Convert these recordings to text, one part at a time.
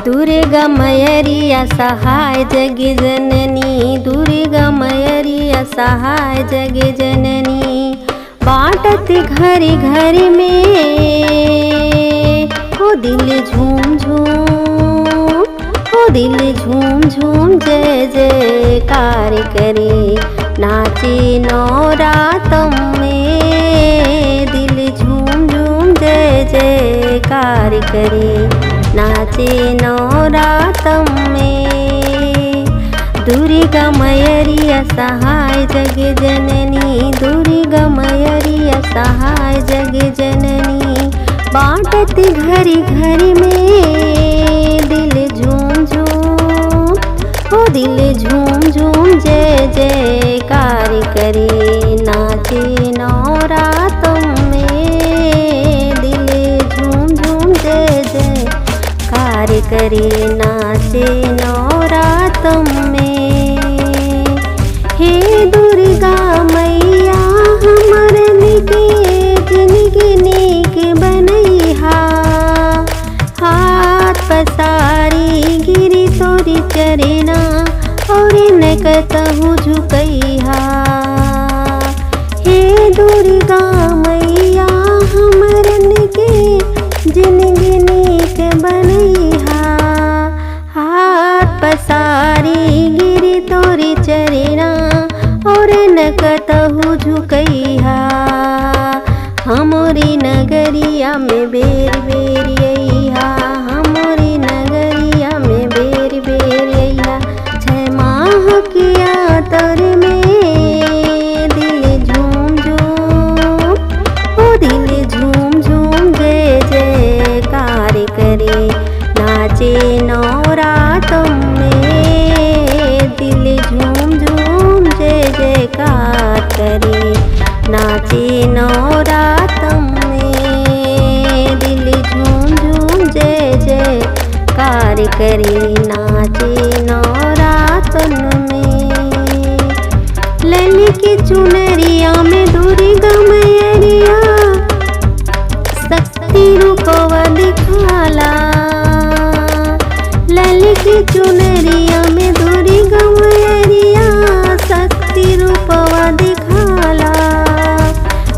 दुर्गा मैया सहाय जग जननी, दुर्गा मैया सहाय जग जननी। बाटत घरी घरी में हो दिल झूम झूम, हो दिल झूम झूम जय जयकार करे। नाचे नवरातम में दिल झूम झूम जय जयकार करे। नाचे नवरातम में दुर्गा मैया सहाय जग जननी, दुर्गा मैया सहाय जग जननी। बाटत घरी घरी में दिल झूम झूम, हो दिल झूम झूम जय जयकार करे। नाचे नवरातम में दिल झूम झूम जय जयकार करे। नाचे नवरातम में हे दुर्गा मैया हमरन के जिनगी नेक बनैहा। हाथ पसारी गिरी तोरी चरना और न कतहु झुकैहा। हे दुर्गा मैया हमरन के जिनगी नेक बनैहा। हाथ पसारी गिरी तोरी चरना और न कतहु झुकैहा। हमरी नगरिया में बेर बेर अइहा, हमरी नगरिया में बेर बेर अइहा। 6 माह किया तर में दिल झूम झूम, हो दिल झूम झूम जय जयकार करे। नाचे नवरातम में दिल झूम झूम जय जयकार करे। नाचे नवरातम में दिल झूम झूम जय जयकार करे। नाचे नवरातन में लली की चुनरिया में दुर्गा मैया शक्ति रूपवा दिखाला। लली की चुनरिया में दुर्गा मैया शक्ति रूपवा दिखाला।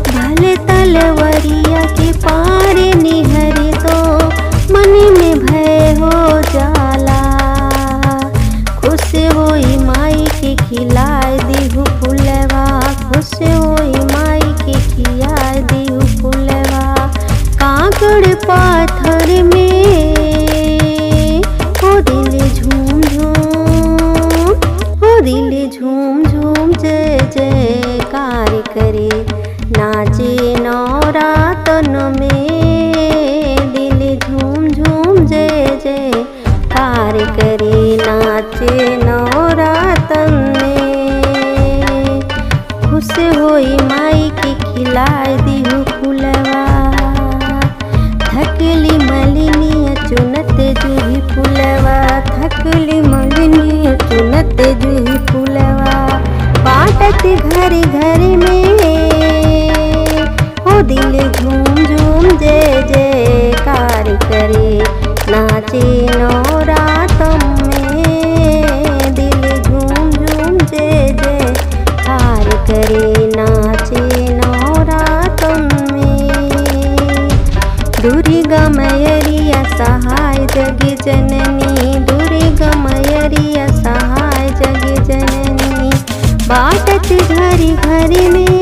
भले तलवरिया के पार निहरी तो मन में भय हो जाला। खुश होई माई के खिलाए दिहु फुलवा, खुश होई माई के खिलाए दिहु फुलवा। काकड़ पाथर में हो दिल झूम झूम, हो दिल झूम झूम जय जयकार करे। नाचे नवरातन में दिल झूम झूम जय जयकार करे। नाचे नवरातन में खुश होई माई के खिलाए दिहु फुलवा। थकली मलिनी चुनत जूही फुलवा, थकली मलिनी चुनत जूही फुलवा। बाटत घरी घरी में हो दिल झूम झूम जय जयकार करे। नाचे नवरातम में दिल झूम झूम जय जयकार करे। नाचे नवरातम में दुर्गा मैया सहाय जग जननी, दुर्गा मैया सहाय जग जननी। बाटत घरी घरी में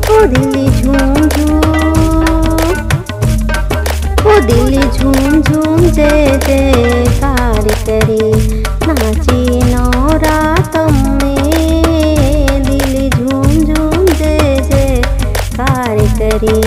हो दिल झूम झूम, हो दिल झूम झूम जय जयकार करे। नाचे नवरातम में दिल झूम झूम जय जयकार करे।